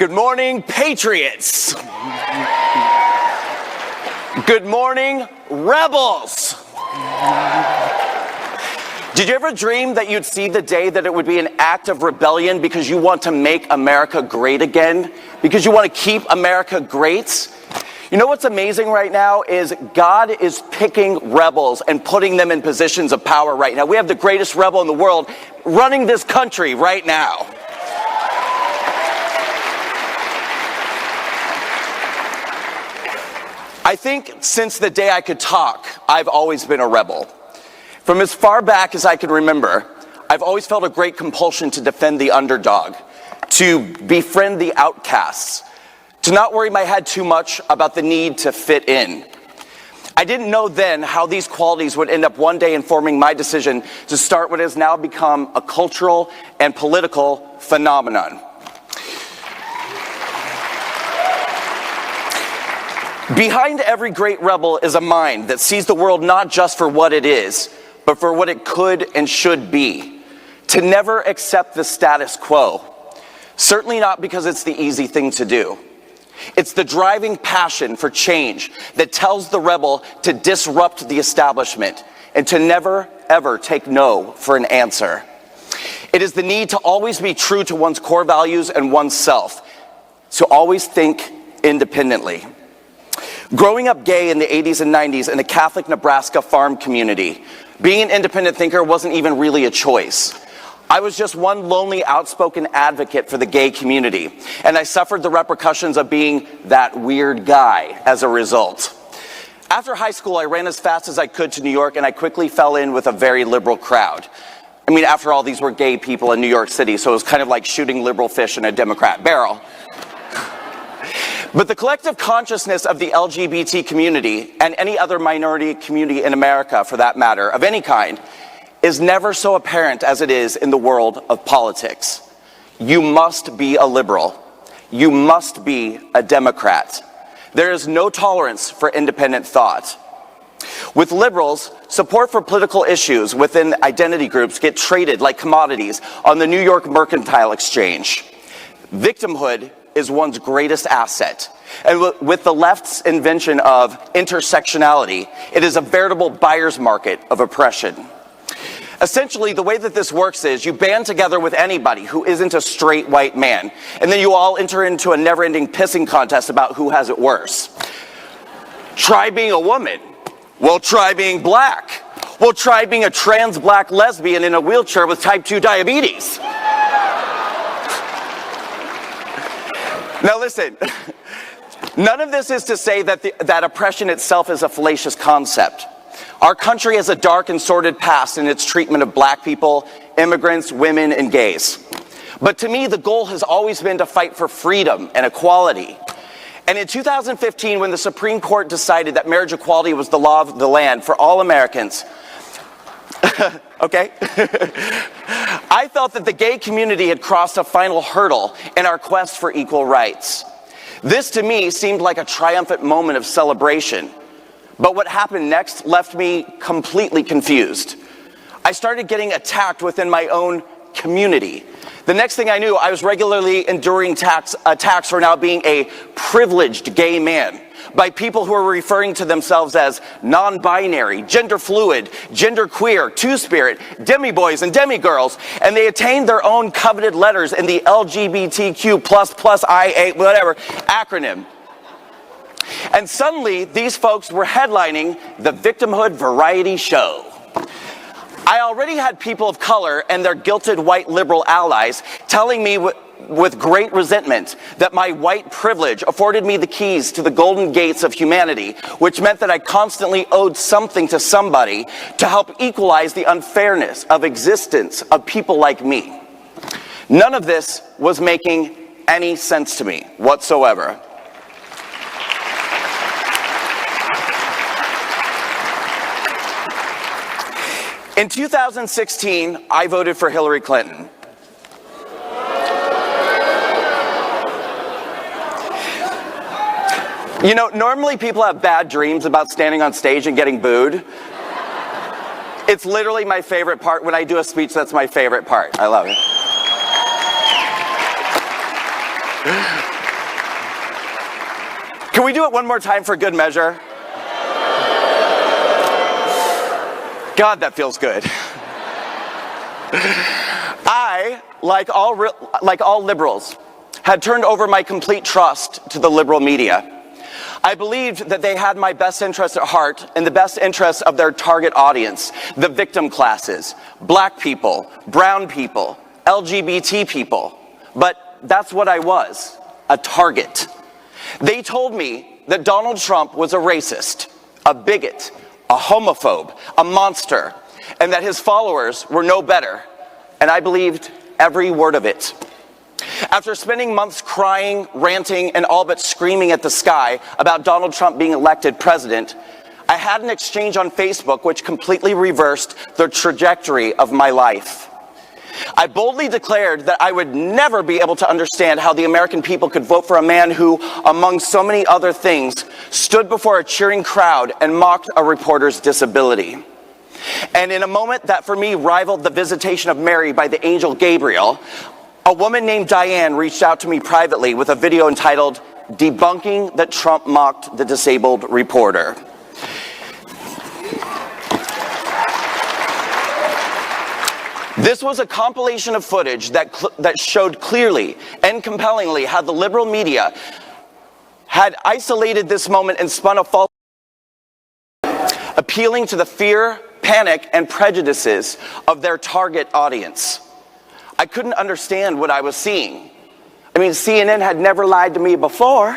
Good morning, patriots. Good morning, rebels. Did you ever dream that you'd see the day that it would be an act of rebellion because you want to make America great again? Because you want to keep America great? You know what's amazing right now is God is picking rebels and putting them in positions of power right now. We have the greatest rebel in the world running this country right now. I think since the day I could talk, I've always been a rebel. From as far back as I can remember, I've always felt a great compulsion to defend the underdog, to befriend the outcasts, to not worry my head too much about the need to fit in. I didn't know then how these qualities would end up one day informing my decision to start what has now become a cultural and political phenomenon. Behind every great rebel is a mind that sees the world not just for what it is, but for what it could and should be. To never accept the status quo. Certainly not because it's the easy thing to do. It's the driving passion for change that tells the rebel to disrupt the establishment and to never, ever take no for an answer. It is the need to always be true to one's core values and oneself, to always think independently. Growing up gay in the 80s and 90s in a Catholic Nebraska farm community, being an independent thinker wasn't even really a choice. I was just one lonely, outspoken advocate for the gay community, and I suffered the repercussions of being that weird guy as a result. After high school, I ran as fast as I could to New York, and I quickly fell in with a very liberal crowd. I mean, after all, these were gay people in New York City, so it was kind of like shooting liberal fish in a Democrat barrel. But the collective consciousness of the LGBT community, and any other minority community in America for that matter, of any kind, is never so apparent as it is in the world of politics. You must be a liberal. You must be a Democrat. There is no tolerance for independent thought. With liberals, support for political issues within identity groups get traded like commodities on the New York Mercantile Exchange. Victimhood is one's greatest asset. And with the left's invention of intersectionality, it is a veritable buyer's market of oppression. Essentially, the way that this works is you band together with anybody who isn't a straight white man, and then you all enter into a never-ending pissing contest about who has it worse. Try being a woman. Well, try being black. Well, try being a trans black lesbian in a wheelchair with type 2 diabetes. Now listen, none of this is to say that that oppression itself is a fallacious concept. Our country has a dark and sordid past in its treatment of black people, immigrants, women, and gays. But to me, the goal has always been to fight for freedom and equality. And in 2015, when the Supreme Court decided that marriage equality was the law of the land for all Americans, okay? I felt that the gay community had crossed a final hurdle in our quest for equal rights. This to me seemed like a triumphant moment of celebration. But what happened next left me completely confused. I started getting attacked within my own community. The next thing I knew, I was regularly enduring attacks for now being a privileged gay man by people who are referring to themselves as non-binary, gender fluid, gender queer, two-spirit, demi-boys and demi-girls, and they attained their own coveted letters in the LGBTQ++IA, whatever, acronym. And suddenly, these folks were headlining the Victimhood Variety Show. I already had people of color and their guilted white liberal allies telling me with great resentment that my white privilege afforded me the keys to the golden gates of humanity, which meant that I constantly owed something to somebody to help equalize the unfairness of existence of people like me. None of this was making any sense to me whatsoever. In 2016, I voted for Hillary Clinton. You know, normally people have bad dreams about standing on stage and getting booed. It's literally my favorite part. When I do a speech, that's my favorite part. I love it. we do it one more time for good measure? God, that feels good. I, like all liberals, had turned over my complete trust to the liberal media. I believed that they had my best interest at heart and the best interests of their target audience, the victim classes, black people, brown people, LGBT people. But that's what I was, a target. They told me that Donald Trump was a racist, a bigot, a homophobe, a monster, and that his followers were no better. And I believed every word of it. After spending months crying, ranting, and all but screaming at the sky about Donald Trump being elected president, I had an exchange on Facebook which completely reversed the trajectory of my life. I boldly declared that I would never be able to understand how the American people could vote for a man who, among so many other things, stood before a cheering crowd and mocked a reporter's disability. And in a moment that for me rivaled the visitation of Mary by the angel Gabriel, a woman named Diane reached out to me privately with a video entitled, "Debunking that Trump Mocked the Disabled Reporter." This was a compilation of footage that showed clearly and compellingly how the liberal media had isolated this moment and spun a false, appealing to the fear, panic, and prejudices of their target audience. I couldn't understand what I was seeing. I mean, CNN had never lied to me before.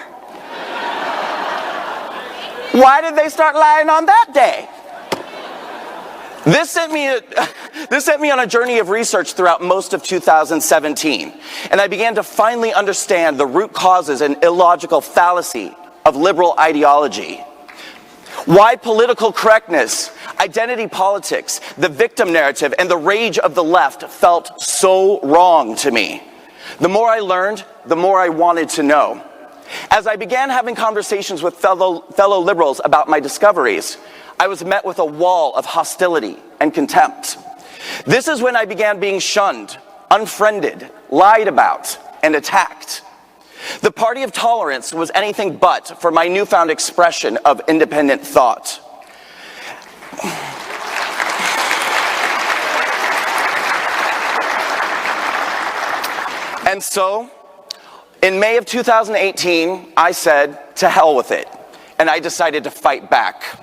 Why did they start lying on that day? This sent me on a journey of research throughout most of 2017, and I began to finally understand the root causes and illogical fallacy of liberal ideology. Why political correctness, identity politics, the victim narrative, and the rage of the left felt so wrong to me. The more I learned, the more I wanted to know. As I began having conversations with fellow liberals about my discoveries, I was met with a wall of hostility and contempt. This is when I began being shunned, unfriended, lied about, and attacked. The party of tolerance was anything but for my newfound expression of independent thought. And so, in May of 2018, I said, to hell with it, and I decided to fight back.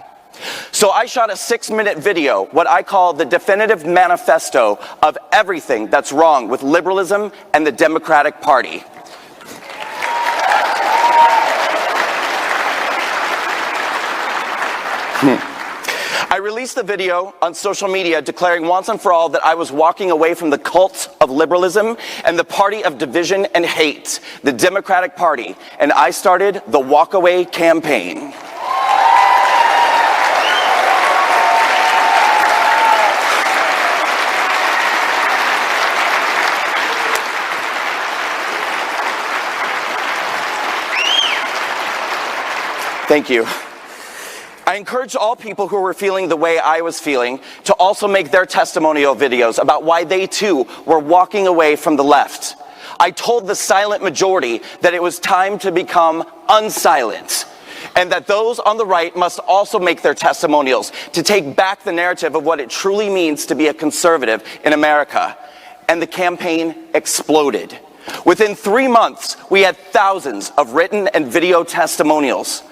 So I shot a 6-minute video, what I call the definitive manifesto of everything that's wrong with liberalism and the Democratic Party. I released the video on social media declaring once and for all that I was walking away from the cult of liberalism and the party of division and hate, the Democratic Party, and I started the WalkAway campaign. Thank you. I encourage all people who were feeling the way I was feeling to also make their testimonial videos about why they too were walking away from the left. I told the silent majority that it was time to become unsilent, and that those on the right must also make their testimonials to take back the narrative of what it truly means to be a conservative in America. And the campaign exploded. Within 3 months, we had thousands of written and video testimonials.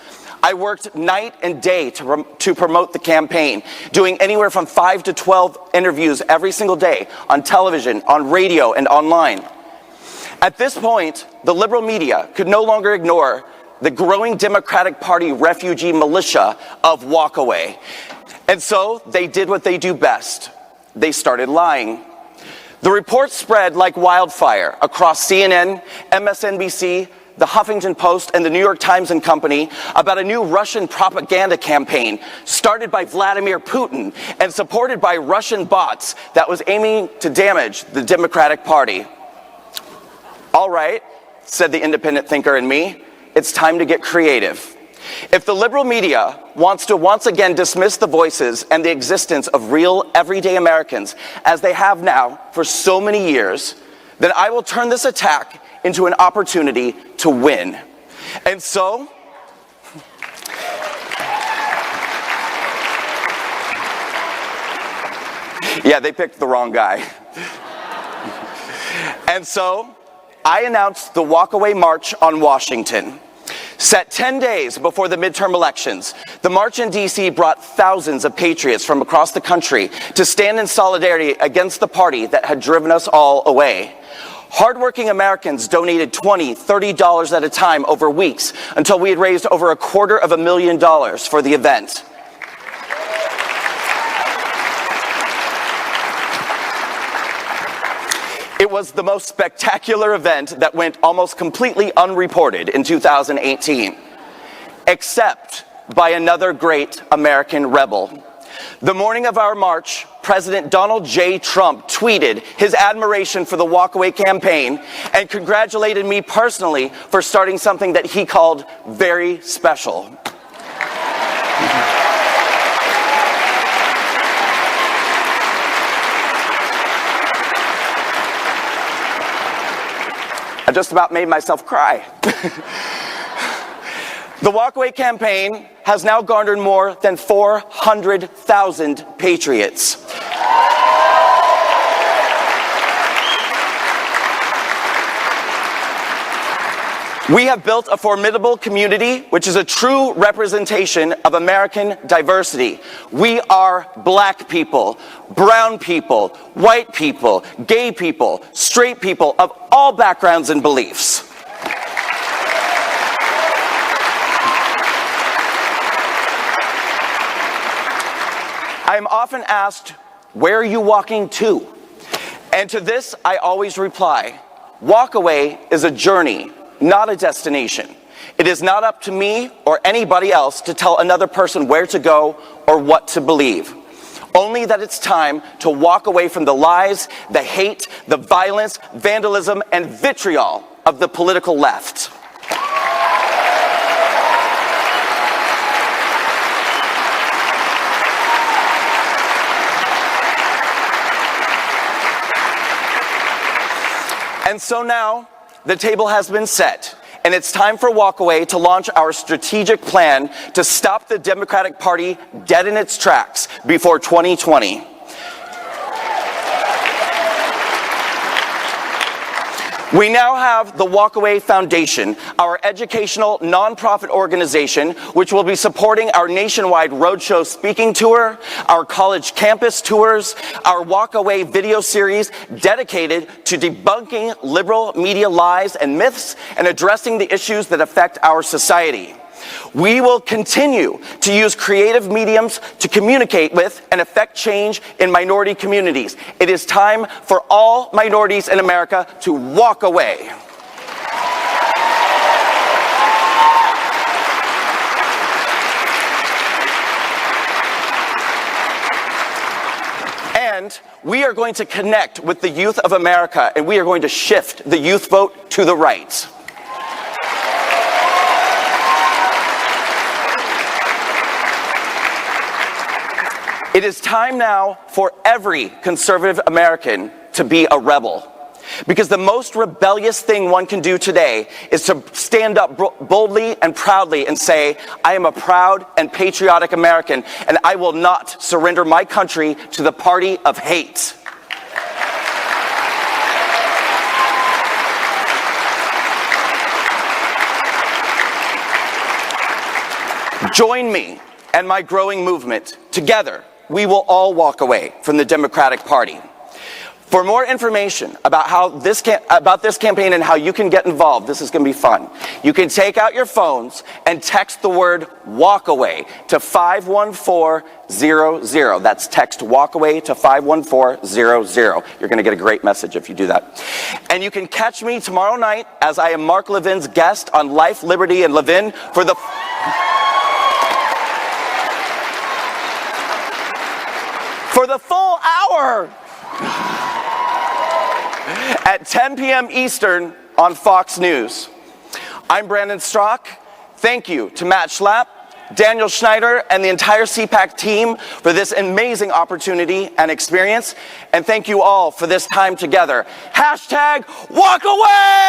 I worked night and day to promote the campaign, doing anywhere from 5 to 12 interviews every single day on television, on radio, and online. At this point, the liberal media could no longer ignore the growing Democratic Party refugee militia of WalkAway. And so they did what they do best. They started lying. The report spread like wildfire across CNN, MSNBC, the Huffington Post, and the New York Times and Company about a new Russian propaganda campaign started by Vladimir Putin and supported by Russian bots that was aiming to damage the Democratic Party. All right, said the independent thinker in me, it's time to get creative. If the liberal media wants to once again dismiss the voices and the existence of real everyday Americans, as they have now for so many years, then I will turn this attack into an opportunity to win. And so, Yeah, they picked the wrong guy. And so, I announced the WalkAway March on Washington. Set 10 days before the midterm elections, the march in D.C. brought thousands of patriots from across the country to stand in solidarity against the party that had driven us all away. Hardworking Americans donated $20, $30 at a time over weeks until we had raised over $250,000 for the event. It was the most spectacular event that went almost completely unreported in 2018, except by another great American rebel. The morning of our march, President Donald J. Trump tweeted his admiration for the WalkAway campaign and congratulated me personally for starting something that he called very special. I just about made myself cry. The WalkAway campaign has now garnered more than 400,000 patriots. We have built a formidable community, which is a true representation of American diversity. We are black people, brown people, white people, gay people, straight people of all backgrounds and beliefs. I am often asked, where are you walking to? And to this, I always reply, WalkAway is a journey, not a destination. It is not up to me or anybody else to tell another person where to go or what to believe. Only that it's time to walk away from the lies, the hate, the violence, vandalism, and vitriol of the political left. And so now, the table has been set, and it's time for WalkAway to launch our strategic plan to stop the Democratic Party dead in its tracks before 2020. We now have the WalkAway Foundation, our educational nonprofit organization, which will be supporting our nationwide roadshow speaking tour, our college campus tours, our WalkAway video series dedicated to debunking liberal media lies and myths and addressing the issues that affect our society. We will continue to use creative mediums to communicate with and affect change in minority communities. It is time for all minorities in America to walk away. And we are going to connect with the youth of America, and we are going to shift the youth vote to the right. It is time now for every conservative American to be a rebel. Because the most rebellious thing one can do today is to stand up boldly and proudly and say, I am a proud and patriotic American, and I will not surrender my country to the party of hate. Join me and my growing movement. Together, we will all walk away from the Democratic Party. For more information about this campaign and how you can get involved, this is going to be fun. You can take out your phones and text the word WalkAway to 51400. That's text WalkAway to 51400. You're going to get a great message if you do that. And you can catch me tomorrow night as I am Mark Levin's guest on Life, Liberty, and Levin for the full hour at 10 p.m. Eastern on Fox News. I'm Brandon Strock. Thank you to Matt Schlapp, Daniel Schneider, and the entire CPAC team for this amazing opportunity and experience. And thank you all for this time together. #WalkAway!